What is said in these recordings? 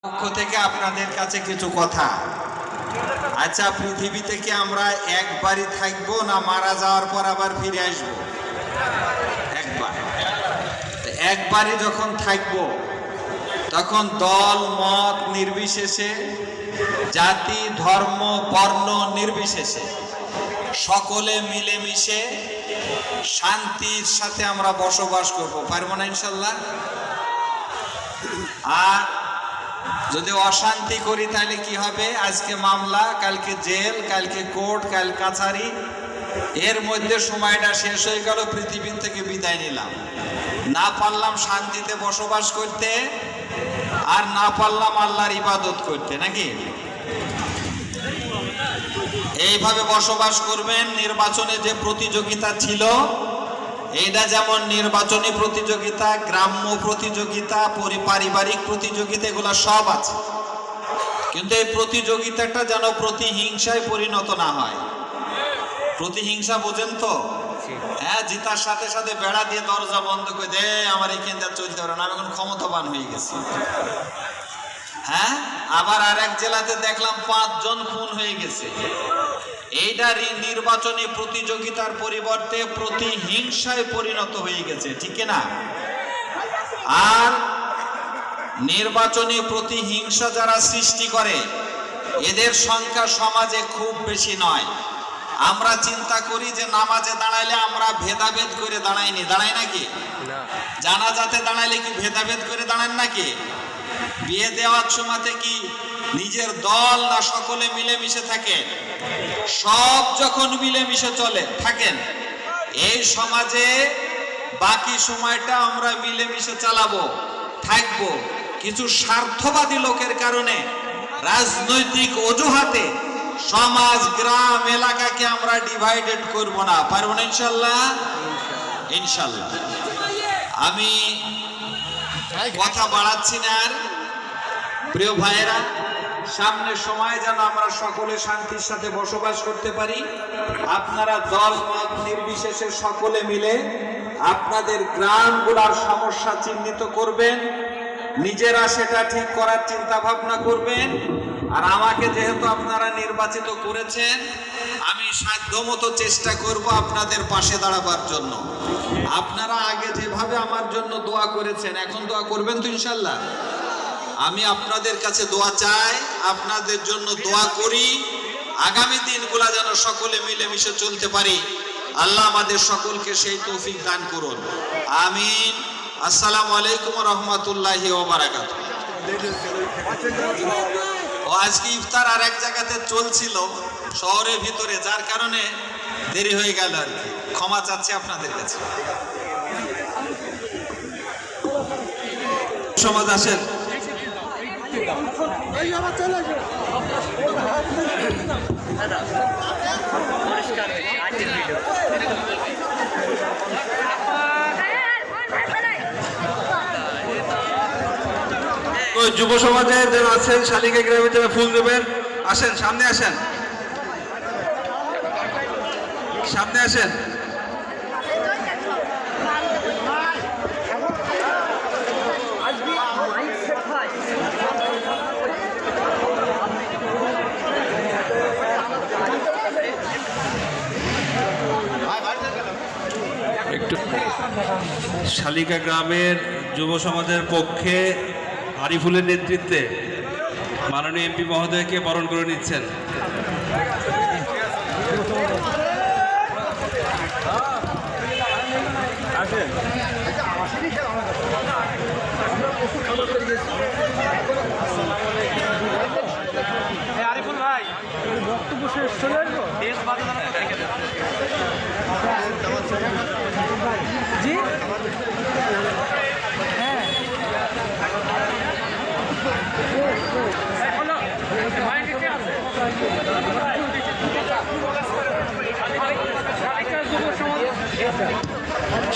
পক্ষ থেকে আপনাদের কাছে কিছু কথা। আচ্ছা, পৃথিবী থেকে আমরা একবারই থাকবো না মারা যাওয়ার পর আবার ফিরে আসবো? একবারই যখন থাকবো তখন দল মত নির্বিশেষে, জাতি ধর্ম বর্ণ নির্বিশেষে সকলে মিলেমিশে শান্তির সাথে আমরা বসবাস করব, পারবো না ইনশাল্লাহ? আর যদি অশান্তি করি তাহলে কি হবে? আজকে মামলা, কালকে জেল, কালকে কোর্ট, কাল কাছারি, এর মধ্যে সময়টা শেষ হয়ে গেল, পৃথিবী থেকে বিদায় নিলাম। না পারলাম শান্তিতে বসবাস করতে, আর না পারলাম আল্লাহর ইবাদত করতে, নাকি? এইভাবে বসবাস করবেন। নির্বাচনে যে প্রতিযোগিতা ছিল, এটা যেমন নির্বাচনী প্রতিযোগিতা, গ্রাম্য প্রতিযোগিতা, পারিবারিক প্রতিযোগিতা, এগুলা সব আছে, কিন্তু এই প্রতিযোগিতাটা যেন প্রতিহিংসায় পরিণত না হয়। প্রতিহিংসা বোঝেন তো? হ্যাঁ, জিতার সাথে সাথে বেড়া দিয়ে দরজা বন্ধ করে দে, আমার এখানটা চলতে পারে না, আমি এখন ক্ষমতাবান হয়ে গেছি। হ্যাঁ, আবার আর এক জেলাতে দেখলাম 5 জন খুন হয়ে গেছে। এইটা নির্বাচনী প্রতিযোগিতার পরিবর্তে প্রতিহিংসায় পরিণত হয়ে গেছে, ঠিক না? আর নির্বাচনী প্রতিহিংসা যারা সৃষ্টি করে, এদের সংখ্যা সমাজে খুব বেশি নয়। আমরা চিন্তা করি যে নামাজে দাঁড়াইলে আমরা ভেদাভেদ করে দাঁড়াইনি, দাঁড়াই নাকি? জানাজাতে দাঁড়াইলে কি ভেদাভেদ করে দাঁড়ান নাকি? বিয়ে দেওয়ার সময়তে কি নিজের দল না সকলে মিলেমিশে থাকে? সব যখন মিলেমিশে চলে থাকেন, এই সমাজে বাকি সময়টা আমরা মিলেমিশে চালাবো, থাকবো। কিছু স্বার্থবাদী লোকের কারণে, রাজনৈতিক অজুহাতে সমাজ, গ্রাম, এলাকাকে আমরা ডিভাইডেড করব না, পারবো না ইনশাল্লাহ? ইনশাল্লাহ। আমি কথা বাড়াচ্ছি না আর। প্রিয় ভাইয়েরা, সামনের সময় যেন আমরা সকলে শান্তির সাথে বসবাস করতে পারি। আপনারা দল মত নির্বিশেষে সকলে মিলে আপনাদের গ্রামগুলোর সমস্যা চিহ্নিত করবেন, নিজেরা সেটা ঠিক করার চিন্তা ভাবনা করবেন। আর আমাকে যেহেতু আপনারা নির্বাচিত করেছেন, আমি সাধ্যমতো চেষ্টা করব আপনাদের পাশে দাঁড়াবার জন্য। আপনারা আগে যেভাবে আমার জন্য দোয়া করেছেন, এখন দোয়া করবেন তো ইনশাল্লাহ? আমি আপনাদের কাছে দোয়া চাই, আপনাদের জন্য দোয়া করি। আগামী দিনগুলা যেন সকলে মিলেমিশে চলতে পারি। আল্লাহ আমাদের সকলকে সেই তৌফিক দান করুন, আমিন। আসসালামু আলাইকুম ওয়া রাহমাতুল্লাহি ওয়া বারাকাতুহু। ও আজকে ইফতার আর এক জায়গাতে চলছিল শহরের ভিতরে, যার কারণে দেরি হয়ে গেল আর কি। ক্ষমা চাচ্ছি আপনাদের কাছে। সমাজ আসেন। যুব সমাজের যারা আছেন, শালিকা গ্রামে যারা ফুল দেবেন, আসেন, সামনে আসেন, সামনে আসেন। একটু শালিকা গ্রামের যুব সমাজের পক্ষে আরিফুলের নেতৃত্বে মাননীয় এমপি মহোদয়কে বরণ করে নিচ্ছেন। আরিফুল ভাই, বক্তব্য শেষ চলে আসবো। জি, হ্যাঁ,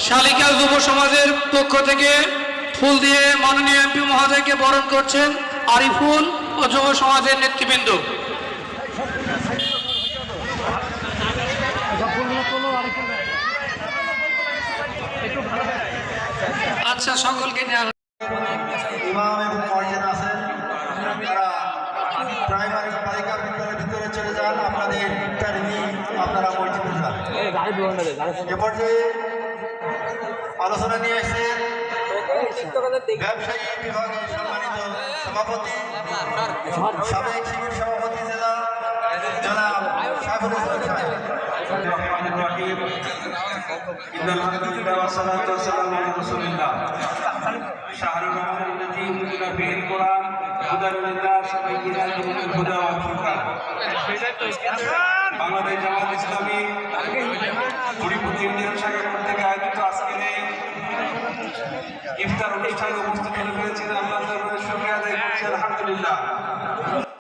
শালিকা যুব সমাজের পক্ষ থেকে ফুল দিয়ে মাননীয় এমপি মহোদয়কে বরণ করছেন আরিফুল ও যুব সমাজের নেতৃবৃন্দ। আচ্ছা, সকলকে নেওয়া। ইমাম এবং মসজিদ আছেন, প্রাইমারি বালিকা বিদ্যালয়ের ভিতরে চলে যান, আপনাদের টার্মি আপনারা মসজিদে যান। এ পর্যায়ে আলোচনা নিয়ে এসেছেন ব্যবসায়ী বিভাগের সম্মানিত সভাপতি, সাবেক শিবির সভাপতি জেলা জনাব সাইফুল ইসলাম সাহেব। শাহরুল রহমান কোরআন হুদা সবাইকে হুদা